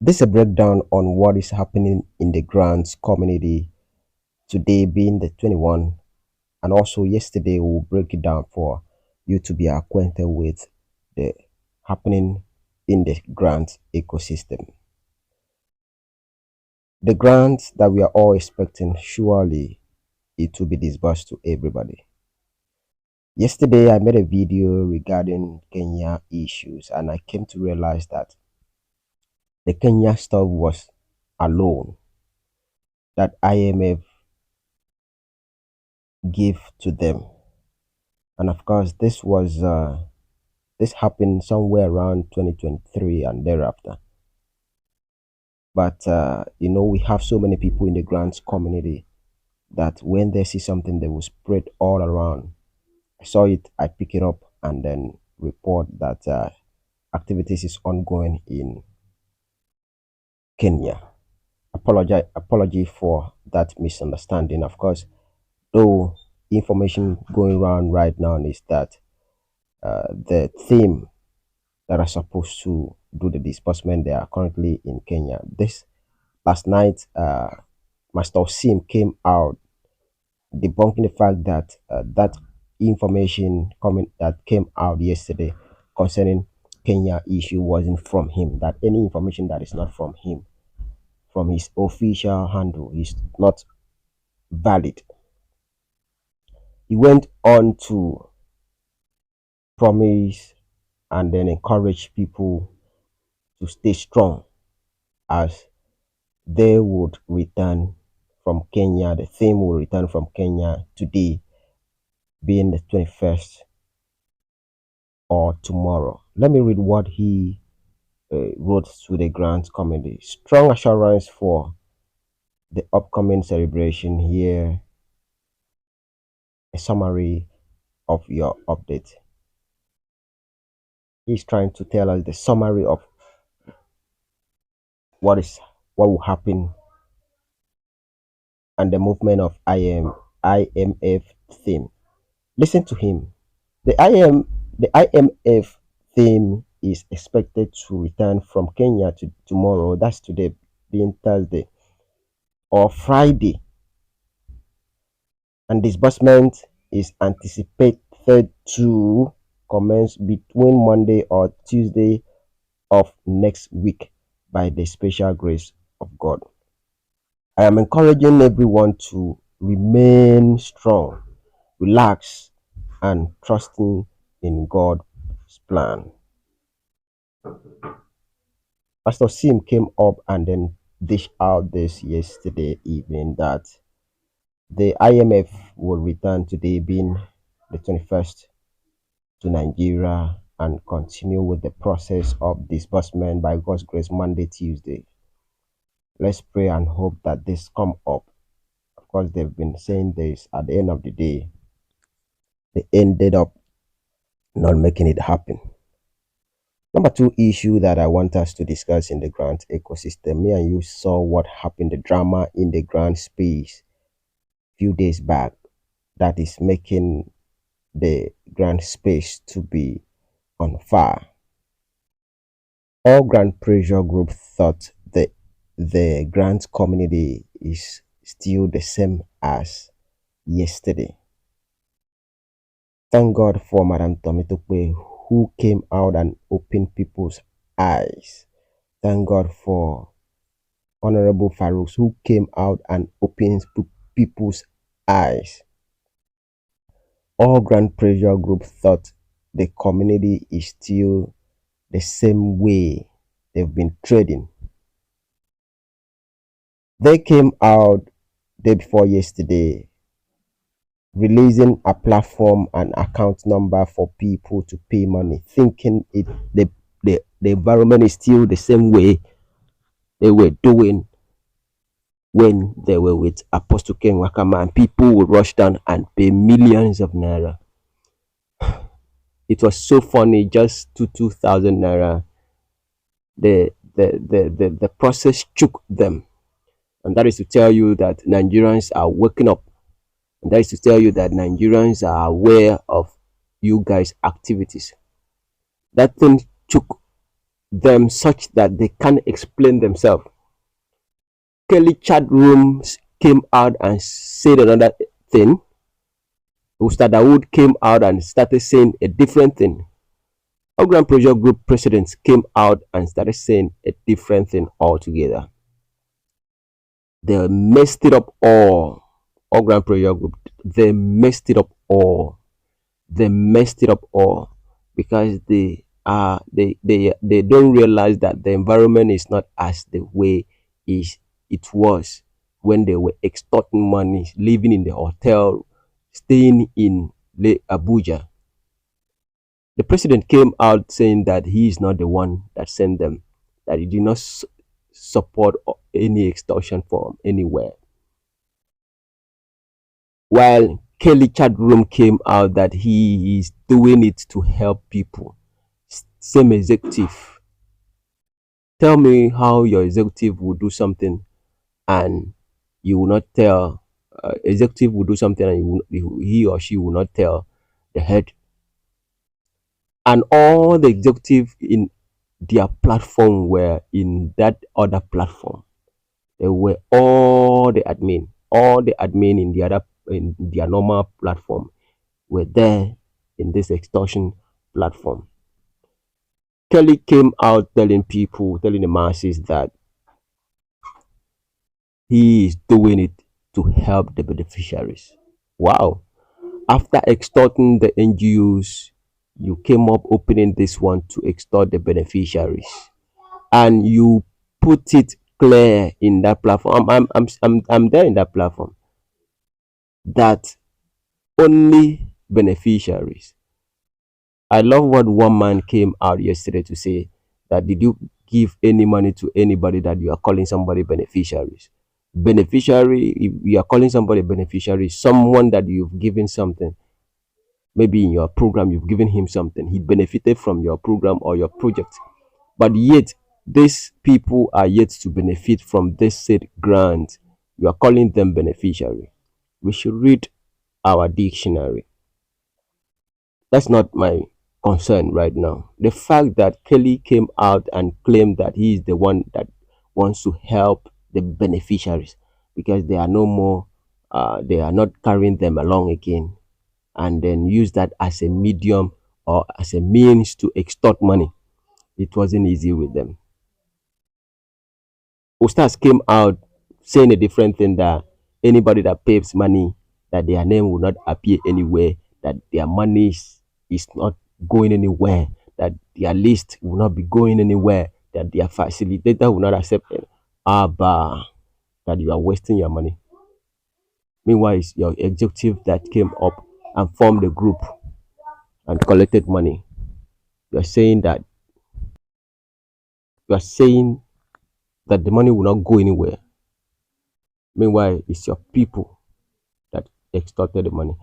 This is a breakdown on what is happening in the grants community today being the 21, and also yesterday we'll break it down for you to be acquainted with the happening in the grant ecosystem. The grants that we are all expecting, surely it will be disbursed to everybody. Yesterday I made a video regarding Kenya issues, and I came to realize that the Kenya stuff was alone, that IMF give to them. And of course this happened somewhere around 2023 and thereafter. But we have so many people in the grants community that when they see something they will spread all around. I saw it, I pick it up and then report that activities is ongoing in Kenya. Apology for that misunderstanding. Of course, though information going around right now is that the theme that are supposed to do the disbursement, they are currently in Kenya. This last night, Master Sim came out debunking the fact that that information coming that came out yesterday concerning Kenya issue wasn't from him. That any information that is not from him, from his official handle, is not valid. He went on to promise and then encourage people to stay strong as they would return from Kenya. The theme will return from Kenya today, being the 21st or tomorrow. Let me read what he wrote to the grant committee. Strong assurance for the upcoming celebration. Here, a summary of your update. He's trying to tell us the summary of what will happen and the movement of IMF theme. Listen to him. The IMF theme is expected to return from Kenya to tomorrow. That's today, being Thursday, or Friday, and disbursement is anticipated to commence between Monday or Tuesday of next week by the special grace of God. I am encouraging everyone to remain strong, relax, and trusting in God's plan. Pastor Sim came up and then dished out this yesterday evening that the IMF will return today, being the 21st, to Nigeria and continue with the process of disbursement by God's grace Monday, Tuesday. Let's pray and hope that this come up. Of course, they've been saying this at the end of the day. They ended up not making it happen. Number two issue that I want us to discuss in the grant ecosystem. Me and you saw what happened, the drama in the grant space few days back that is making the grant space to be on fire. All grant pressure group thought that the grant community is still the same as yesterday. Thank God for Madam Tomitope, who came out and opened people's eyes. Thank God for Honorable Farouk, who came out and opened people's eyes. All grant pressure group thought the community is still the same way they've been trading. They came out day before yesterday releasing a platform and account number for people to pay money, thinking the environment is still the same way they were doing when they were with Apostle Ken Wakama, and people would rush down and pay millions of naira. It was so funny, just 2,000 naira. The process shook them, and that is to tell you that Nigerians are waking up. And that is to tell you that Nigerians are aware of you guys' activities. That thing shook them such that they can't explain themselves. Kelly chat rooms came out and said another thing. Ustad Dawood came out and started saying a different thing. Our Grand Project Group presidents came out and started saying a different thing altogether. They messed it up all. Our Grand Project Group, they messed it up all. They messed it up all because they don't realize that the environment is not as the way it was when they were extorting money, living in the hotel, staying in Abuja. The president came out saying that he is not the one that sent them, that he did not support any extortion from anywhere. While Kelly chat room came out that he is doing it to help people. Same executive. Tell me how your executive will do something and you will not tell. Executive will do something and he or she will not tell the head. And all the executive in their platform were in that other platform. They were all the admin in the other in their normal platform were there in this extortion platform. Kelly came out telling the masses that he is doing it to help the beneficiaries. Wow. After extorting the NGOs, you came up opening this one to extort the beneficiaries. And you put it clear in that platform. I'm there in that platform. That only beneficiaries. I love what one man came out yesterday to say that did you give any money to anybody that you are calling somebody beneficiaries? Beneficiary, if you are calling somebody beneficiary, someone that you've given something, maybe in your program, you've given him something, he benefited from your program or your project, but yet these people are yet to benefit from this said grant. You are calling them beneficiary. We should read our dictionary. That's not my concern right now. The fact that Kelly came out and claimed that he is the one that wants to help the beneficiaries because they are no more, they are not carrying them along again, and then use that as a medium or as a means to extort money. It wasn't easy with them. Ustaz came out saying a different thing, that anybody that pays money, that their name will not appear anywhere, that their money is not going anywhere, that their list will not be going anywhere, that their facilitator will not accept it. Abba, that you are wasting your money. Meanwhile, it's your executive that came up and formed a group and collected money. You're saying that you are saying that the money will not go anywhere. Meanwhile, it's your people that extorted the money.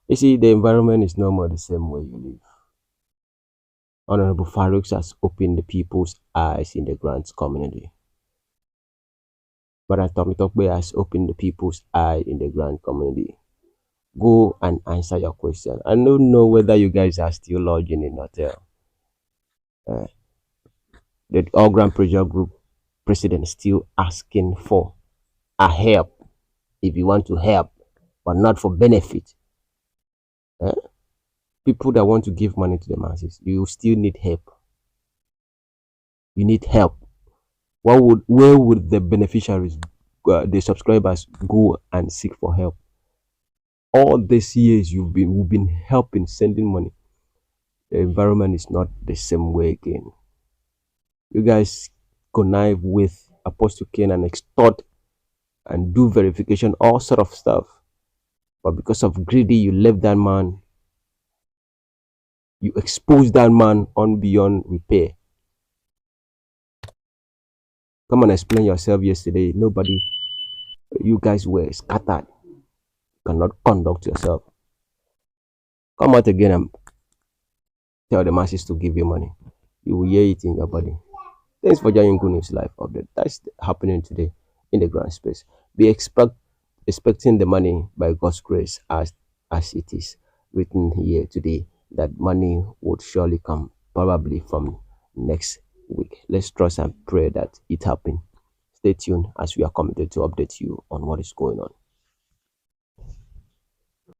You see, the environment is no more the same way you live. Honorable Farouk has opened the people's eyes in the grants community. But Tommy Tokbe has opened the people's eye in the grant community. Go and answer your question. I don't know whether you guys are still lodging in hotel. The All Grand Project Group president still asking for a help if you want to help, but not for benefit. People that want to give money to the masses, you still need help. You need help. Where would the beneficiaries, the subscribers, go and seek for help? All these years we've been helping, sending money. The environment is not the same way again. You guys connive with Apostle Cain and extort and do verification, all sort of stuff. But because of greedy, you left that man. You exposed that man on beyond repair. Come and explain yourself yesterday. Nobody, you guys were scattered. You cannot conduct yourself. Come out again and tell the masses to give you money. You will hear it in your body. Thanks for joining Goodnews Live Update. That's happening today in the grant space. Be expecting the money by God's grace, as it is written here today, that money would surely come, probably from next week. Let's trust and pray that it happen. Stay tuned as we are committed to update you on what is going on.